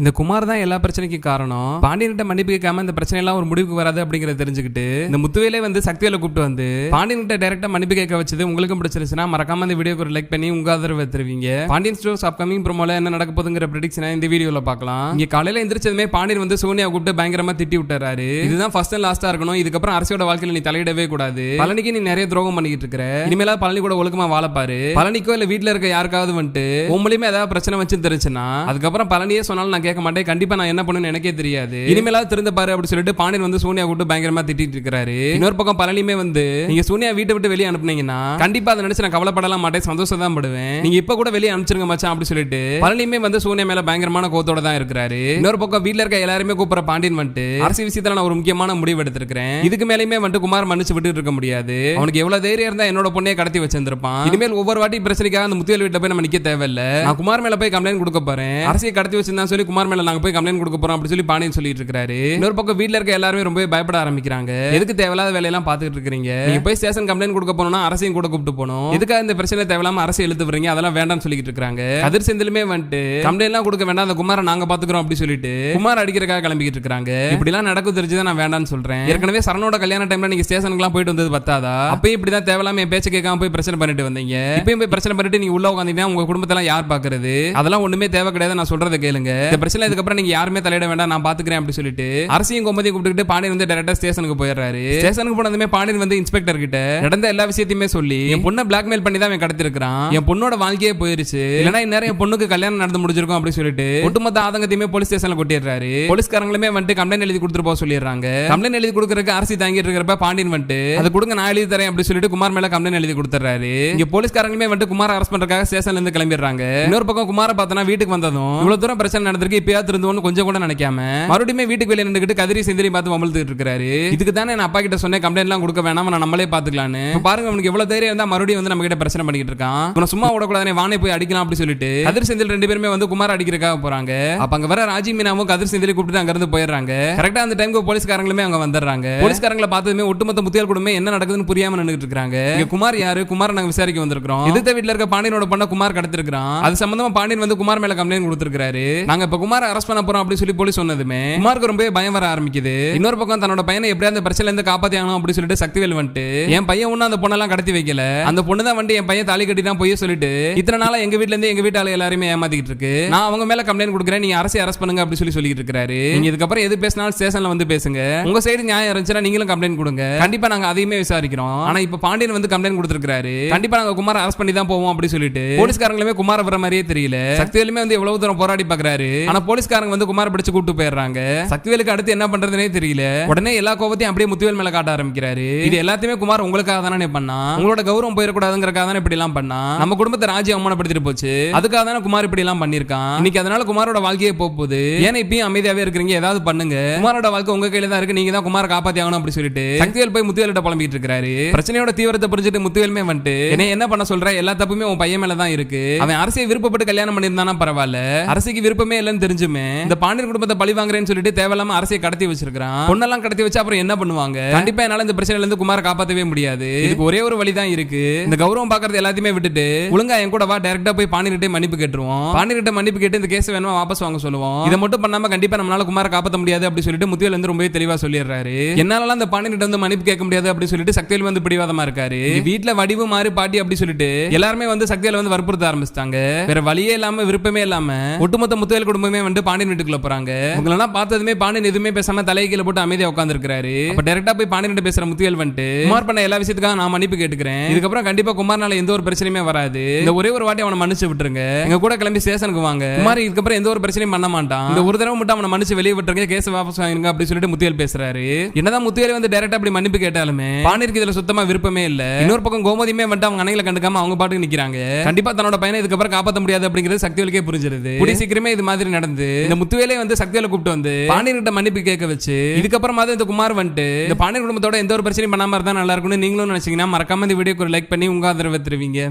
இந்த குமார் தான் எல்லா பிரச்சனைக்கும் காரணம். பாண்டியன்கிட்ட மன்னிப்பு கேட்காம இந்த பிரச்சனை எல்லாம் ஒரு முடிவுக்கு வராது அப்படிங்கறத தெரிஞ்சுக்கிட்டு இந்த முத்துவேலே வந்து சக்திவேலை கூப்பிட்டு வந்து பாண்டியன்கிட்ட டைரக்டா மன்னிப்பு கேட்க வச்சது உங்களுக்கும் பிடிச்சிருச்சுன்னா மறக்காம இந்த வீடியோக்கு ஒரு லைக் பண்ணி உங்க ஆதரவு தருவீங்க. பாண்டியன் ஸ்டோர்ஸ் அப்கமிங் ப்ரோமோல என்ன நடக்க போகுதுங்கிற ப்ரெடிக்ஷனை இந்த வீடியோல பார்க்கலாம். இங்க காலையில எந்திரிச்சதுமே பாண்டியன் வந்து சோனியா கூப்பிட்டு பயங்கரமா திட்டி விட்டுறாரு. இதுதான் ஃபர்ஸ்ட் அண்ட் லாஸ்டா இருக்கணும். இதுக்கப்புறம் அரசியோட வாழ்க்கையில நீ தலையிடவே கூடாது. பழனிக்கு நீ நிறைய துரோகம் பண்ணிட்டு இருக்க. இனிமேல பழனி கூட ஒழுக்கமா வாழப்பாரு. பழனிக்கோ இல்ல வீட்டுல இருக்க யாருக்காவது வந்துட்டு உங்களுமே ஏதாவது பிரச்சனை வச்சு தெரிஞ்சுன்னா அதுக்கப்புறம் பழனியே சொன்னாலும் நான் கேட்க மாட்டேன். கண்டிப்பா என்ன பண்ணணும் எனக்கே தெரியாது. இனிமேலாவது திருந்த பாரு அப்படி சொல்லிட்டு பாண்டியன் வந்து சோனியா கூப்பிட்டு பயங்கரமா திட்டிட்டு இருக்காரு. இன்னொரு பக்கம் பழனியுமே வந்து நீங்க சோனியா வீட்டை விட்டு வெளியே அனுப்புனீங்கன்னா கண்டிப்பா அதை நினைச்சு நான் கவலைப்படலாம் மாட்டேன், சந்தோஷம் தான் படுவேன். நீங்க இப்ப கூட வெளியே அனுப்பிச்சிருங்க மச்சான் அப்படி சொல்லிட்டு பழனியுமே வந்து சோனியா மேல பயங்கரமான கோத்தோட தான் இருக்கிறாரு. இன்னொரு பக்கம் வீட்டுல இருக்க எல்லாருமே கூப்பிடுற பாண்டியன் வந்துட்டு அரசு விஷயத்துல நான் ஒரு முக்கியமான முடிவு எடுத்திருக்கிறேன். இதுக்கு மேலேயுமே வந்துட்டு குமார் மன்னிச்சு விட்டு இருக்க முடியாது. அவனுக்கு எவ்வளவு தைரியம் இருந்தா என்னோட பொண்ணையை கடத்தி வச்சிருந்திருப்பான். இனிமேல் ஒவ்வொரு வாட்டி பிரச்சனைக்காக அந்த முத்தியல் வீட்டுல போய் நம்ம நிக்க தேவையில்லை. நான் குமார் மேல போய் கம்ப்ளைண்ட் கொடுக்க போறேன். அரசியை கடத்தி வச்சிருந்தா சொல்லி குமார் மேல நாங்க போய் கம்ப்ளைண்ட் கொடுக்க போறோம் அப்படி சொல்லி பாண்டியன் சொல்லிட்டு இருக்காரு. இன்னொரு பக்கம் வீட்ல இருக்க எல்லாரும் ரொம்ப பயப்பட ஆரம்பிக்கிறாங்க. எதுக்கு தேவையில்லாத வேலையெல்லாம் பாத்துட்டு இருக்கீங்க? நீங்க போய் ஸ்டேஷன் கம்ப்ளைண்ட் கொடுக்க போனா அரசையும் கூட கூப்பிட்டு போகணும். எதுக்காக இந்த பிரச்சனை தேவையில்லாம அரசு இழுத்து வரீங்க? அதெல்லாம் வேண்டாம்னு சொல்லிட்டு இருக்காங்க. கதிர் செந்திலுமே வந்துட்டு கம்ப்ளைண்ட் எல்லாம் கொடுக்க வேண்டாம், அந்த குமாரை நாங்க பாத்துக்கிறோம் அப்படி சொல்லிட்டு குமார் அடிக்கிறதுக்காக கிளம்பிட்டு இருக்காங்க. இப்படி எல்லாம் நடக்கும் தெரிஞ்சுதான் நான் வேண்டாம்னு சொல்றேன். ஏற்கனவே சரணோட கல்யாண டைம்ல நீங்க ஸ்டேஷனுக்கு எல்லாம் போயிட்டு வந்தது பத்தாதா? அப்பயும் இப்படிதான் தேவையில்லாம என் பேச்சு கேட்காம போய் பிரச்சனை பண்ணிட்டு வந்தீங்க. இப்பயும் போய் பிரச்சனை பண்ணிட்டு நீங்க உள்ள உட்காந்தீங்கன்னா உங்க குடும்பத்தெல்லாம் யார் பாக்குறது? அதெல்லாம் ஒண்ணுமே தேவை கிடையாது. நான் சொல்றதை கேளுங்க. இந்த பிரச்சனை இதுக்கப்புறம் நீங்க யாருமே தலையிட வேண்டாம், நான் பாத்துக்கிறேன் அப்படி சொல்லிட்டு அரசியும் கோமதி கூப்பிட்டு பாண்டியன் வந்து டைரக்டா ஸ்டேஷனுக்கு போயிடுறாரு. ஸ்டேஷனுக்கு போனதுமே பாண்டியன் வந்து இன்ஸ்பெக்டர் கிட்ட நடந்த எல்லா விஷயத்தையுமே சொல்லி என் பொண்ணை பிளாக்மெயில் பண்ணி தான் கடத்தி இருக்கிறான், என் பொண்ணோட வாழ்க்கையே போயிருச்சு, இல்லைன்னா இந்நேரம் என் பொண்ணுக்கு கல்யாணம் நடந்து முடிஞ்சிருக்கும் அப்படி சொல்லிட்டு ஒட்டுமொத்த ஆதங்கத்தையுமே போலீஸ் ஸ்டேஷன்ல கொட்டிடுறாரு. போலீஸ்காரங்களுமே வந்துட்டு கம்ப்ளைண்ட் எழுதி கொடுத்துட்டு போக சொல்லிடுறாங்க. கம்ப்ளைண்ட் எழுதி கொடுக்கறதுக்கு அரசி தாங்கிட்டு இருக்கிறப்ப பாண்டியன் வந்துட்டு அதை கொடுங்க நான் எழுதி தரேன் அப்படி சொல்லிட்டு குமார் மேல கம்ப்ளைண்ட் எழுதி கொடுத்துறாரு. இங்க போலீஸ்காரங்களுமே வந்துட்டு குமார் அரெஸ்ட் பண்றதுக்காக ஸ்டேஷன்ல இருந்து கிளம்பிடுறாங்க. இன்னொரு பக்கம் குமாரை பார்த்தனா வீட்டுக்கு வந்ததும் இவ்வளவு தூரம் பிரச்சனை நடந்திருக்கு இப்பயாவது திருந்தோன்னு கொஞ்சம் கூட நினைக்காம மறுபடியும் வீட்டுக்கு வெளியே நின்றுட்டு கதிரி செந்திரி பார்த்து வம்பளுத்துட்டு இருக்காரு. இதுக்கு தானே நான் அப்பா கிட்ட சொன்னேன் கம்ப்ளைண்ட் எல்லாம் கொடுக்க வேணாம், நான் நம்மளே பாத்துக்கலான்னு. பாருங்க அவனுக்கு எவ்வளவு தைரியம் இருந்தா மறுபடியும் வந்து நம்ம கிட்ட பிரச்சனை பண்ணிட்டு இருக்கான். இவனை சும்மா விடக்கூடாது, வானே போய் அடிக்கலாம் அப்படி சொல்லிட்டு கதிர் செந்தில் ரெண்டு பேருமே வந்து குமார் அடிக்கிறதுக்காக போறாங்க. அப்ப அங்க வர ராஜி மீனாவும் கதிர் செந்திலை கூப்பிட்டு அங்க இருந்து போயிடுறாங்க. கரெக்டா அந்த டைமுக்கு போலீஸ்காரங்களுமே அங்க வந்துடுறாங்க. போலீஸ்காரங்களை பார்த்ததுமே ஒட்டுமொத்த முத்தியால் குடும்பமே என்ன நடக்குதுன்னு புரியாம நின்னுட்டு இருக்காங்க. இங்க குமார் யாரு? குமார் நாங்க விசாரிக்க வந்திருக்கோம். எதிர்த்த வீட்டுல இருக்க பாண்டியனோட பண்ண குமார் கடத்திருக்கான். அது சம்பந்தமா பாண்டியன் வந்து குமார் மேல கம்ப்ளைண்ட் கொடுத்திருக்காரு. நாங்க இப்ப குமார் அரெஸ்ட் பண்ண போறோம் அப்படி சொல்லி போலீஸ் சொன்னதுமே குமாருக்கு ரொம்ப பயம் வர ஆரம்பிக்குது. இன்னொரு பக்கம் தன்னோட பையனை எப்படியாவது அந்த பிரச்சனைல இருந்து காப்பாத்தி ஆகணும் அப்படி சொல்லிட்டு சக்திவேல் வந்துட்டு என் பையன் ஒண்ணு அந்த பொண்ணெல்லாம் கடத்தி வைக்கல, அந்த பொண்ணு தான் வந்து என் பையன் தாலி கட்டி தான் போய் சொல்லிட்டு இத்தனை நாளா எங்க வீட்ல இருந்து எங்க வீட்டால எல்லாருமே ஏமாத்திட்டு இருக்கு, நான் அவங்க மேல கம்ப்ளைண்ட் கொடுக்குறேன், நீங்க அரசை அரெஸ்ட் பண்ணுங்க அப்படி சொல்லிட்டு இருக்காரு. நீங்க இதுக்கப்புறம் எது பேசினாலும் ஸ்டேஷன்ல வந்து பேசுங்க, உங்க சைடு நியாயம் இருந்துச்சுன்னா நீங்களும் கம்ப்ளைண்ட் கொடுங்க, கண்டிப்பா நாங்க அதையுமே விசாரிக்கிறோம். ஆனா இப்ப பாண்டியன் வந்து கம்ப்ளைண்ட் கொடுத்திருக்காரு, கண்டிப்பா நாங்க குமார் அரெஸ்ட் பண்ணி தான் போவோம் அப்படி சொல்லிட்டு போலீஸ்காரங்களுமே குமார வர மாதிரியே தெரியல. சக்திவேலுமே வந்து எவ்வளவு தூரம் போராடி பாக்குறாரு. ஆனா போலீஸ்காரங்க வந்து குமார பிடிச்சு கூட்டு போயிடுறாங்க. சக்திவேலுக்கு அடுத்து என்ன பண்றதுனே தெரியல. உடனே எல்லா கோபத்தையும் அப்படியே முத்துவேல் மேல காட்ட ஆரம்பிக்கிறாரு. இது எல்லாத்தையுமே குமார் உங்களுக்காக தானே பண்ணா, உங்களோட கௌரவம் போயிடக்கூடாதுங்கிறதுக்காக தானே இப்படி எல்லாம் பண்ணா, நம்ம குடும்பத்தை ராஜி அவமானப்படுத்திட்டு போச்சு, அதுக்காக தானே குமார் இப்படி எல்லாம் பண்ணிருக்கான். இன்னைக்கு அதனால குமாரோட வாழ்க்கையே போகுது, ஏன்னா இப்பயும் அமைதியாவே இருக்கிறீங்க, ஏதாவது பண்ணுங்க, குமாரோட வாழ்க்கை உங்க கையில தான் இருக்கு, நீங்க தான் குமார காப்பாத்தி ஆகணும் அப்படி சொல்லிட்டு சக்திவேல் போய் முத்துவேல்கிட்ட புலம்பிட்டு இருக்காரு. பிரச்சனையோட தீவிரத்தை புரிஞ்சுட்டு முத்துவேலுமே வந்துட்டு என்ன பண்ண சொல்ற, எல்லா தப்புமே உன் பையன் மேல தான் இருக்கு, அவன் அரசியை விருப்பப்பட்டு கல்யாணம் பண்ணியிருந்தானா பரவாயில்ல, அரசிக்கு விருப்பமே இல்லைன்னு தெரிஞ்சுமே இந்த பாண்டியன் குடும்பத்தை பழி வாங்குறேன்னு சொல்லிட்டு தேவையில்லாம அரசியை கடத்தி வச்சிருக்கான். பொண்ணெல்லாம் கடத்தி வச்சு அப்புறம் என்ன பண்ணுவாங்க? கண்டிப்பா என்னால இந்த பிரச்சனையில இருந்து குமார காப்பாத்தவே முடியாது. இதுக்கு ஒரே ஒரு வழி தான் இருக்கு. இந்த கௌரவம் பாக்குறது எல்லாத்தையுமே விட்டுட்டு ஒழுங்கா என் கூட வா, டைரக்டா போய் பாண்டியன்கிட்ட மன்னிப்பு கேட்டுருவோம், பாண்டியன்கிட்ட மன்னிப்பு கேட்டு இந்த கேஸ் வேணுமா வாபஸ் வாங்க சொல்லுவோம். இதை மட்டும் பண்ணாம கண்டிப்பா நம்மளால குமார காப்பாத்த முடியாது அப்படி சொல்லிட்டு முத்துவேல் வந்து ரொம்ப தெளிவா சொல்லிடுறாரு. என்னால அந்த பாண்டியன்கிட்ட வந்து மன்னிப்பு கேட்க முடியாது அப்படி சொல்லிட்டு சக்திவேல் வந்து பிடிவாதமா இருக்காரு. வீட்டுல வடிவு மாறு பாட்டி அப்படி சொல்லிட்டு எல்லாருமே வந்து சக்திவேல் வந்து வற்புறுத்த ஆரம்பிச்சிட்டாங்க. வேற வழியே இல்லாம விருப்பமே இல்லாம ஒட்டுமொத்த முத்துவேல் குடும்பமே வந்து பாண்டியன் வீட்டுக்குள்ள போறாங்க. உங்களெல்லாம் பார்த்ததுமே பாண்டியன் எதுவுமே பேசாம தலைகீழ போட்டு அமைதியா உட்கார்ந்து இருக்காரு. அப்ப டைரக்டா போய் பாண்டியன் பேசுற முத்துவேல் வந்துட்டு குமார் பண்ண எல்லா விஷயத்துக்காக நான் மன்னிப்பு கேட்டுக்கிறேன், இதுக்கப்புறம் கண்டிப்பா குமார்னால எந்த ஒரு பிரச்சனையுமே வராது, இந்த ஒரே ஒரு வாட்டி அவனை மன்னிச்சு விட்டுருங்க, எங்க கூட கிளம்பி ஸ்டேஷனுக்கு வாங்க, குமார் இதுக்கப்புறம் எந்த ஒரு பிரச்சனையும் பண்ண மாட்டான், இந்த ஒரு தடவை மட்டும் அவனை மன்னிச்சு வெளியே விட்டுருங்க, கேஸ் வாபஸ் வாங்குங்க அப்படி சொல்லிட்டு முத்துவேல் பேசுறாரு. என்னதான் முத்துவேல் வந்து டைரக்டா அப்படி மன்னிப்பு கேட்டாலுமே பாண்டியனுக்கு இதுல சுத்தமா விருப்பமே இல்ல. இன்னொரு பக்கம் கோமதியுமே வந்து அவங்க அணைகளை கண்டுக்காம அவங்க பாட்டுக்கு நிக்கிறாங்க. கண்டிப்பா தன்னோட பையனை இதுக்கப்புறம் காப்பாற்ற முடியாது அப்படிங்கிறது சக்திவேலுக்கே புரிஞ்சிருது. கூடிய சீக்கிரமே இது மாதிரி நடந்து இந்த முத்துவேலே வந்து சக்திவேலை கூப்பிட்டு வந்து பாண்டியன் கிட்ட மன்னிப்பு கேட்க வச்சு இதுக்கப்புறமா இந்த குமார் வந்துட்டு இந்த பாண்டியன் குடும்பத்தோட எந்த ஒரு பிரச்சனையும் பண்ணாம இருந்தா நல்லா இருக்கும்னு நீங்களும் நினைச்சீங்கன்னா மறக்காம இந்த வீடியோக்கு ஒரு லைக் பண்ணி உங்க ஆதரவு தருவீங்க.